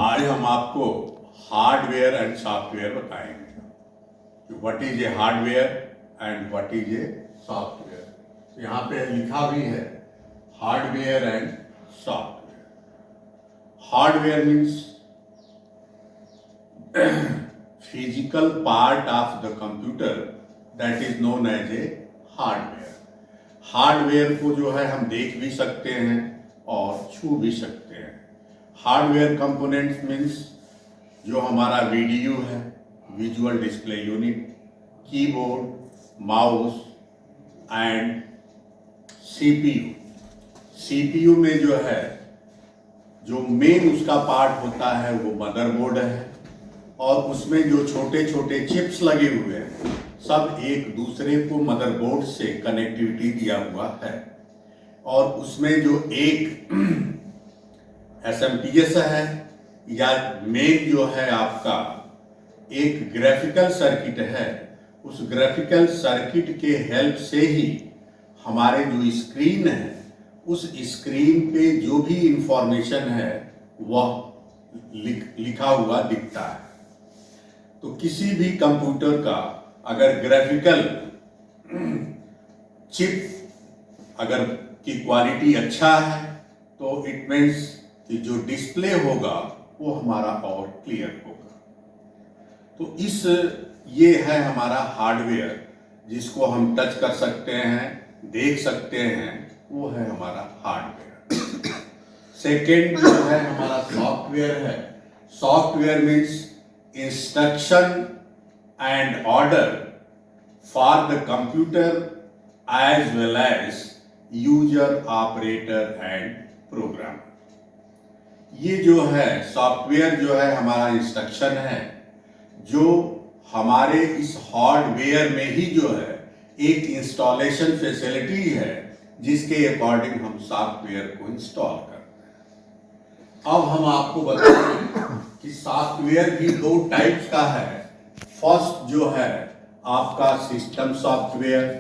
आज हम आपको हार्डवेयर एंड सॉफ्टवेयर बताएंगे। What is a hardware and what is a software. यहाँ पे लिखा भी है hardware and software. Hardware means physical part of the computer that is known as a hardware. Hardware को जो है हम देख भी सकते हैं और छू भी सकते हैं। हार्डवेयर कंपोनेंट्स मीन्स जो हमारा वीडियो है, visual display unit, keyboard, mouse and CPU. CPU में जो है जो मेन उसका पार्ट होता है वो मदरबोर्ड है, और उसमें जो छोटे छोटे चिप्स लगे हुए हैं सब एक दूसरे को मदरबोर्ड से कनेक्टिविटी दिया हुआ है। और उसमें जो एक SMPS है या मेन जो है आपका एक ग्राफिकल सर्किट है, उस ग्राफिकल सर्किट के हेल्प से ही हमारे जो स्क्रीन है उस स्क्रीन पे जो भी इंफॉर्मेशन है वह लिखा हुआ दिखता है। तो किसी भी कंप्यूटर का अगर ग्राफिकल चिप अगर की क्वालिटी अच्छा है तो इट मीन्स कि जो डिस्प्ले होगा वो हमारा और क्लियर होगा। तो ये है हमारा हार्डवेयर जिसको हम टच कर सकते हैं, देख सकते हैं, वो है हमारा हार्डवेयर। सेकेंड जो है हमारा सॉफ्टवेयर है। Software means instruction and order for the computer as well as user, operator and program. ये जो है सॉफ्टवेयर जो है हमारा इंस्ट्रक्शन है, जो हमारे इस हार्डवेयर में ही जो है एक इंस्टॉलेशन फैसिलिटी है जिसके अकॉर्डिंग हम सॉफ्टवेयर को इंस्टॉल करते हैं। अब हम आपको बताएंगे कि सॉफ्टवेयर भी दो टाइप्स का है। फर्स्ट जो है आपका सिस्टम सॉफ्टवेयर,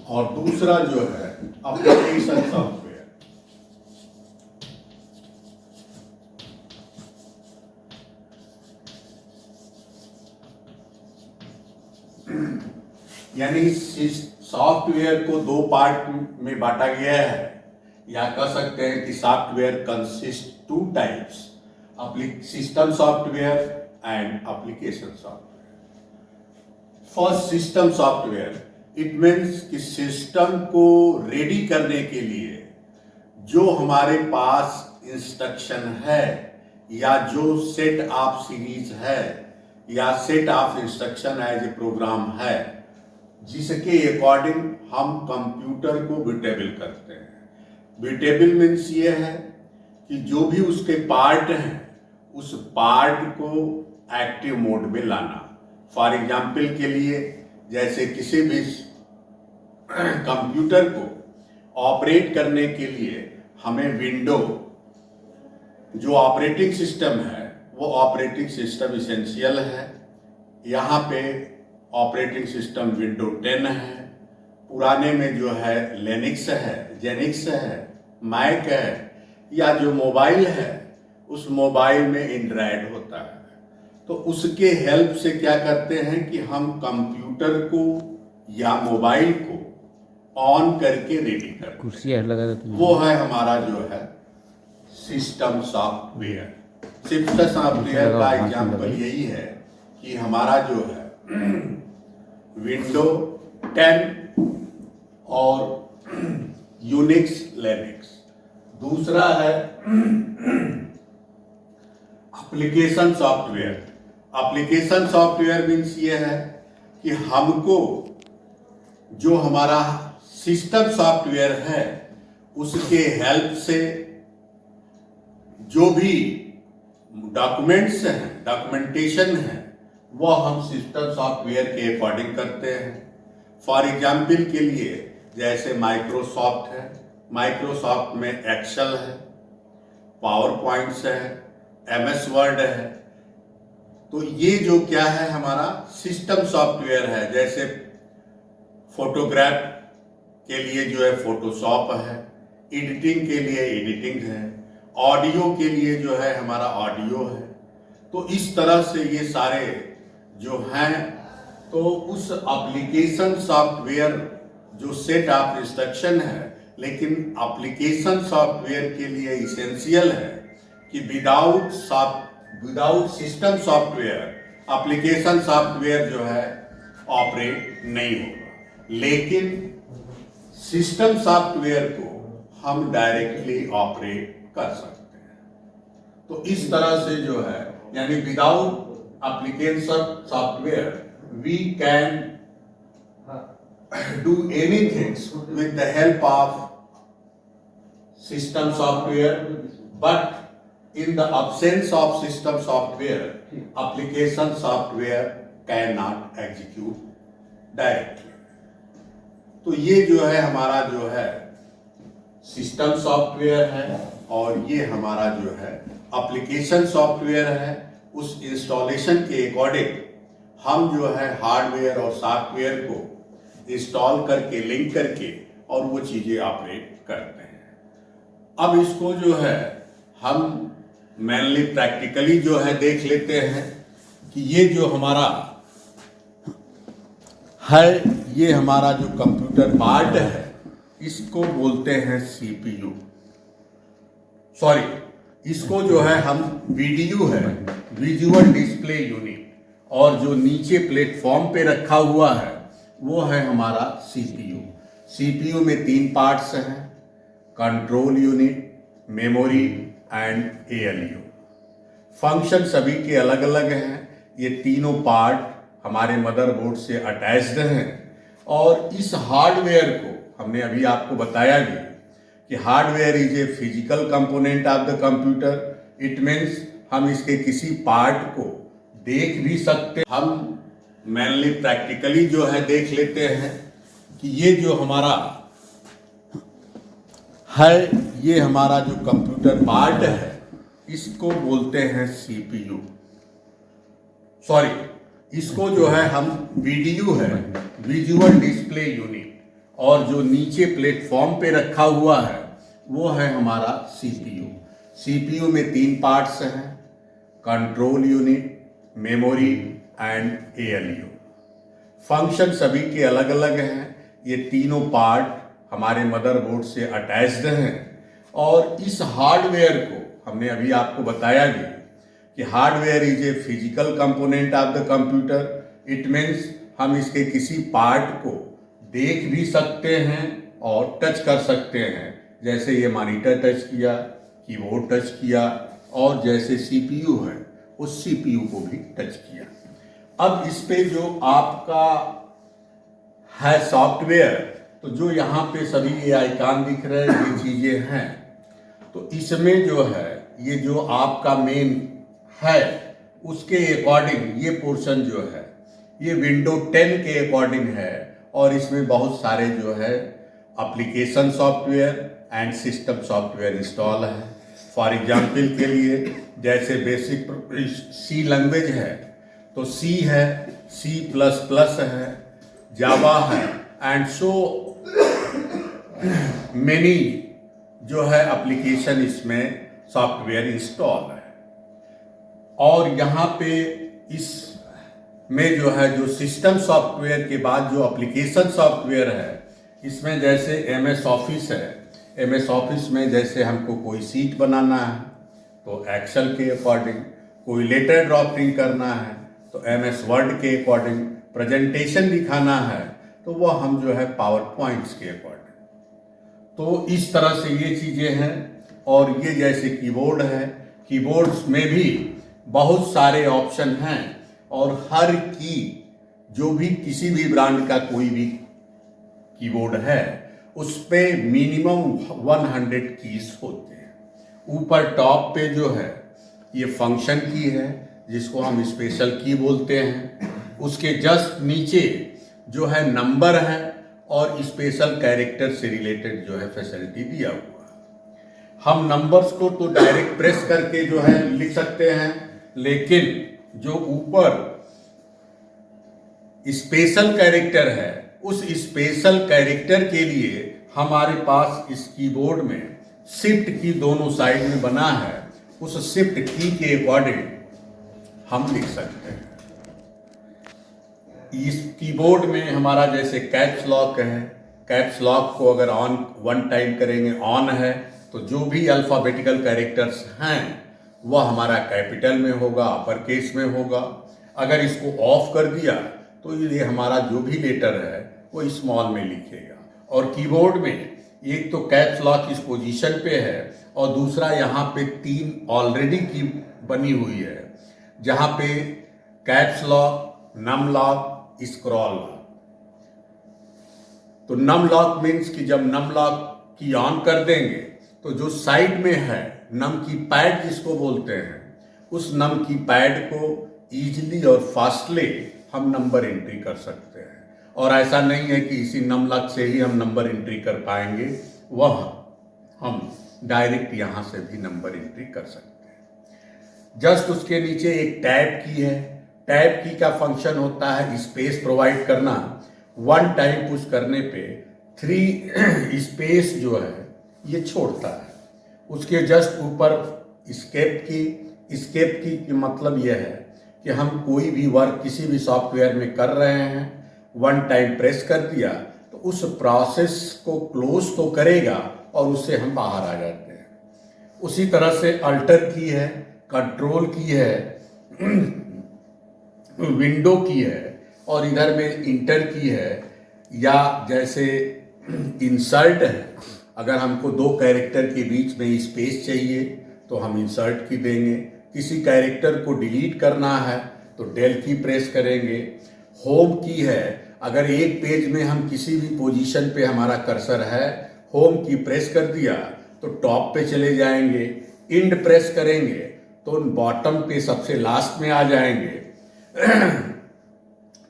और दूसरा जो है एप्लीकेशन सॉफ्टवेयर। यानी सॉफ्टवेयर को दो पार्ट में बांटा गया है, या कह सकते हैं कि software consist two types, system software and application software. First system software, it means कि सिस्टम को रेडी करने के लिए जो हमारे पास इंस्ट्रक्शन है या जो सेट ऑफ सीरीज है या set of instruction as a program है, जिसके अकॉर्डिंग हम कंप्यूटर को बूटेबल करते हैं। बूटेबल मीन्स ये है कि जो भी उसके पार्ट हैं उस पार्ट को एक्टिव मोड में लाना। फॉर एग्जाम्पल के लिए जैसे किसी भी कंप्यूटर को ऑपरेट करने के लिए हमें विंडो जो ऑपरेटिंग सिस्टम है वो ऑपरेटिंग सिस्टम इसेंशियल है। यहाँ पे ऑपरेटिंग सिस्टम विंडो 10 है, पुराने में जो है लिनक्स है, जेनिक्स है, मैक है, या जो मोबाइल है उस मोबाइल में एंड्रॉयड होता है। तो उसके हेल्प से क्या करते हैं कि हम कंप्यूटर को या मोबाइल को ऑन करके रेडी करते हैं। वो है हमारा जो है सिस्टम सॉफ्टवेयर। सिस्टम सॉफ्टवेयर का एग्जाम्पल यही है कि हमारा जो है विंडो 10 और यूनिक्स, लिनक्स। दूसरा है application software. Application software means ये है कि हमको जो हमारा सिस्टम सॉफ्टवेयर है उसके हेल्प से जो भी डॉक्यूमेंट्स हैं, डॉक्यूमेंटेशन है, वह हम सिस्टम सॉफ्टवेयर के अकॉर्डिंग करते हैं। फॉर एग्जाम्पल के लिए जैसे माइक्रोसॉफ्ट है, माइक्रोसॉफ्ट में एक्सेल है, पावर पॉइंट्स है, MS वर्ड है। तो ये जो क्या है हमारा सिस्टम सॉफ्टवेयर है। जैसे फोटोग्राफ के लिए जो है फोटोशॉप है, एडिटिंग के लिए एडिटिंग है, ऑडियो के लिए जो है हमारा ऑडियो है। तो इस तरह से ये सारे जो हैं, तो उस एप्लीकेशन सॉफ्टवेयर जो सेट ऑफ इंस्ट्रक्शन है, लेकिन एप्लीकेशन सॉफ्टवेयर के लिए इसेंशियल है कि without system software application software जो है ऑपरेट नहीं होगा। लेकिन सिस्टम सॉफ्टवेयर को हम डायरेक्टली ऑपरेट कर सकते हैं। तो इस तरह से जो है, यानी without application software we can do anything with the help of system software, but in the absence of system software, application software cannot execute directly. तो ये जो है हमारा जो है सिस्टम सॉफ्टवेयर है, और ये हमारा जो है एप्लीकेशन सॉफ्टवेयर है। उस इंस्टॉलेशन के अकॉर्डिंग हम जो है हार्डवेयर और सॉफ्टवेयर को इंस्टॉल करके, लिंक करके, और वो चीज़ें ऑपरेट करते हैं। अब इसको जो है हम मेनली प्रैक्टिकली जो है देख लेते हैं कि ये जो हमारा है, ये हमारा जो कंप्यूटर पार्ट है, इसको बोलते हैं सीपीयू। सॉरी, इसको जो है हम वीडीयू है, विजुअल डिस्प्ले यूनिट, और जो नीचे प्लेटफॉर्म पे रखा हुआ है वो है हमारा सीपीयू। सीपीयू में 3 पार्ट्स हैं, control unit, memory and ALU. Function सभी के अलग अलग हैं। ये तीनों पार्ट हमारे मदरबोर्ड से अटैच्ड हैं, और इस हार्डवेयर को हमने अभी आपको बताया भी कि hardware is a physical component of the computer. It means हम इसके किसी पार्ट को देख भी सकते। हम मेनली प्रैक्टिकली जो है देख लेते हैं कि ये जो हमारा है, ये हमारा जो कंप्यूटर पार्ट है, इसको बोलते हैं सीपीयू। सॉरी, इसको जो है हम वीडीयू है, विजुअल डिस्प्ले यूनिट, और जो नीचे प्लेटफॉर्म पे रखा हुआ है वो है हमारा सीपीयू। सीपीयू में 3 पार्ट्स हैं, control unit, memory and ALU. Function सभी के अलग अलग हैं। ये तीनों पार्ट हमारे मदरबोर्ड से अटैच्ड हैं, और इस हार्डवेयर को हमने अभी आपको बताया भी कि hardware is a physical component of the computer. It means हम इसके किसी पार्ट को देख भी सकते हैं और टच कर सकते हैं। जैसे ये मॉनिटर टच किया, कीबोर्ड टच किया, और जैसे सीपीयू है उस सीपीयू को भी टच किया। अब इस पे जो आपका है सॉफ्टवेयर, तो जो यहाँ पे सभी ये आइकॉन दिख रहे हैं, ये चीज़ें हैं, तो इसमें जो है ये जो आपका मेन है उसके अकॉर्डिंग ये पोर्शन जो है ये विंडो 10 के अकॉर्डिंग है, और इसमें बहुत सारे जो है application software and system software install है। फॉर एग्जाम्पल के लिए जैसे बेसिक सी लैंग्वेज है तो सी है, C++ है, जावा है, एंड सो मेनी जो है एप्लीकेशन इसमें सॉफ्टवेयर इंस्टॉल है। और यहाँ पे इस में जो है जो सिस्टम सॉफ्टवेयर के बाद जो एप्लीकेशन सॉफ्टवेयर है, इसमें जैसे MS ऑफिस है। MS ऑफिस में जैसे हमको कोई सीट बनाना है तो एक्सेल के अकॉर्डिंग, कोई लेटर ड्राफ्टिंग करना है तो MS वर्ड के अकॉर्डिंग, प्रेजेंटेशन दिखाना है तो वह हम जो है पावर पॉइंट्स के अकॉर्डिंग। तो इस तरह से ये चीज़ें हैं। और ये जैसे कीबोर्ड है, कीबोर्ड्स में भी बहुत सारे ऑप्शन हैं, और हर की जो भी किसी भी ब्रांड का कोई भी कीबोर्ड है उस पे मिनिमम 100 कीज होते हैं। ऊपर टॉप पे जो है ये फंक्शन की है जिसको हम स्पेशल की बोलते हैं। उसके जस्ट नीचे जो है नंबर है और स्पेशल कैरेक्टर से रिलेटेड जो है फैसिलिटी दिया हुआ है। हम नंबर्स को तो डायरेक्ट प्रेस करके जो है लिख सकते हैं, लेकिन जो ऊपर स्पेशल कैरेक्टर है उस स्पेशल कैरेक्टर के लिए हमारे पास इस कीबोर्ड में शिफ्ट की दोनों साइड में बना है, उस शिफ्ट की के अकॉर्डिंग हम लिख सकते हैं। इस कीबोर्ड में हमारा जैसे कैप्स लॉक है, कैप्स लॉक को अगर ऑन वन टाइम करेंगे ऑन है, तो जो भी अल्फ़ाबेटिकल कैरेक्टर्स हैं वह हमारा कैपिटल में होगा, अपर केस में होगा। अगर इसको ऑफ कर दिया तो ये हमारा जो भी लेटर है वो स्मॉल में लिखेगा। और कीबोर्ड में एक तो कैप्स लॉक इस पोजीशन पे है और दूसरा यहाँ पे 3 ऑलरेडी की बनी हुई है, जहाँ पे caps lock, num lock, scroll lock. तो नम लॉक मीन्स कि जब नम लॉक की ऑन कर देंगे तो जो साइड में है नम की पैड जिसको बोलते हैं, उस नम की पैड को इजीली और फास्टली हम नंबर एंट्री कर सकते हैं। और ऐसा नहीं है कि इसी नम लॉक से ही हम नंबर एंट्री कर पाएंगे, वह हम डायरेक्ट यहाँ से भी नंबर एंट्री कर सकते हैं। जस्ट उसके नीचे एक टैब की है। टैब की का फंक्शन होता है स्पेस प्रोवाइड करना। वन टाइम पुश करने पे 3 स्पेस जो है ये छोड़ता है। उसके जस्ट ऊपर स्केप की मतलब यह है कि हम कोई भी वर्क किसी भी सॉफ्टवेयर में कर रहे हैं, वन टाइम प्रेस कर दिया तो उस प्रोसेस को क्लोज तो करेगा और उससे हम बाहर आ जाते हैं। उसी तरह से अल्टर की है, कंट्रोल की है, विंडो की है और इधर में इंटर की है, या जैसे इंसर्ट है। अगर हमको 2 कैरेक्टर के बीच में स्पेस चाहिए तो हम इंसर्ट की देंगे। किसी कैरेक्टर को डिलीट करना है तो डेल की प्रेस करेंगे। होम की है, अगर एक पेज में हम किसी भी पोजीशन पे हमारा कर्सर है, होम की प्रेस कर दिया तो टॉप पे चले जाएंगे। इंड प्रेस करेंगे तो बॉटम पे सबसे लास्ट में आ जाएंगे।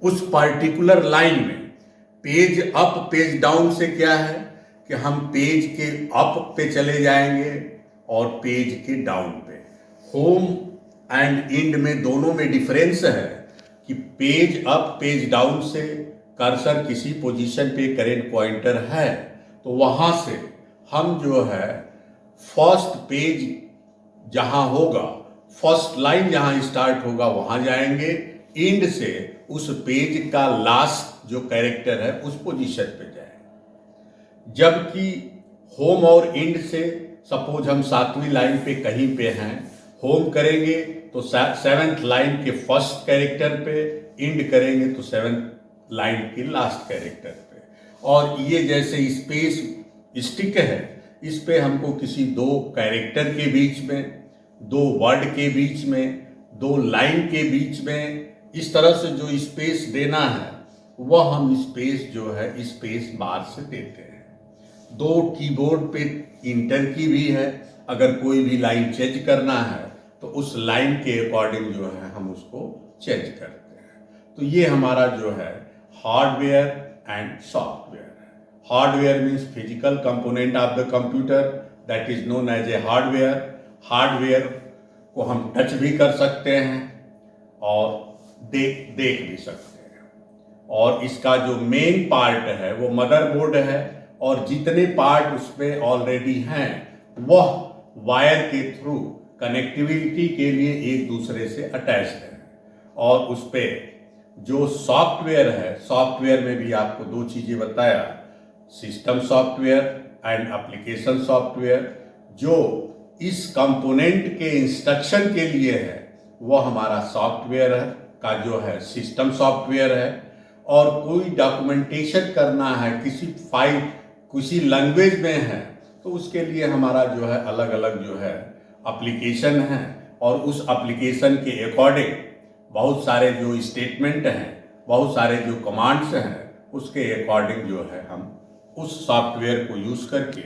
उस पर्टिकुलर लाइन में पेज अप पेज डाउन से क्या है कि हम पेज के अप पे चले जाएंगे और पेज के डाउन पे। होम एंड इंड में दोनों में डिफरेंस है कि पेज अप पेज डाउन से कर्सर किसी पोजीशन पे करेंट पॉइंटर है तो वहां से हम जो है फर्स्ट पेज जहां होगा, फर्स्ट लाइन जहां स्टार्ट होगा वहां जाएंगे। इंड से उस पेज का लास्ट जो कैरेक्टर है उस पोजीशन पे जाएंगे। जबकि होम और इंड से सपोज हम 7वीं लाइन पे कहीं पे हैं, होम करेंगे तो 7th लाइन के फर्स्ट कैरेक्टर पे, इंड करेंगे तो 7th लाइन के लास्ट कैरेक्टर पे। और ये जैसे स्पेस स्टिक है, इस पे हमको किसी 2 कैरेक्टर के बीच में, 2 वर्ड के बीच में, 2 लाइन के बीच में, इस तरह से जो स्पेस देना है वह हम स्पेस जो है स्पेस बार से देते हैं। 2 कीबोर्ड पे इंटर की भी है, अगर कोई भी लाइन चेंज करना है तो उस लाइन के अकॉर्डिंग जो है हम उसको चेंज करते हैं। तो ये हमारा जो है हार्डवेयर एंड सॉफ्टवेयर है। Hardware means physical component of the computer, that is known as a hardware. Hardware को हम टच भी कर सकते हैं और देख भी सकते हैं। और इसका जो मेन पार्ट है वो मदरबोर्ड है और जितने पार्ट उसमें ऑलरेडी हैं वह वायर के थ्रू कनेक्टिविटी के लिए एक दूसरे से अटैच्ड है। और उस पर जो सॉफ्टवेयर है, सॉफ्टवेयर में भी आपको 2 चीज़ें बताया, system software and application software. जो इस कंपोनेंट के इंस्ट्रक्शन के लिए है वह हमारा सॉफ्टवेयर है का जो है सिस्टम सॉफ्टवेयर है। और कोई डॉक्यूमेंटेशन करना है, किसी फाइल किसी लैंग्वेज में है तो उसके लिए हमारा जो है अलग अलग जो है एप्लीकेशन है। और उस एप्लीकेशन के अकॉर्डिंग बहुत सारे जो स्टेटमेंट हैं, बहुत सारे जो कमांड्स हैं, उसके अकॉर्डिंग जो है हम उस सॉफ्टवेयर को यूज़ करके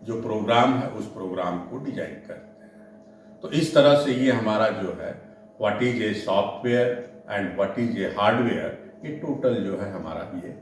जो प्रोग्राम है उस प्रोग्राम को डिजाइन करते हैं। तो इस तरह से ये हमारा जो है what is a software and what is a hardware, ये टोटल जो है हमारा ये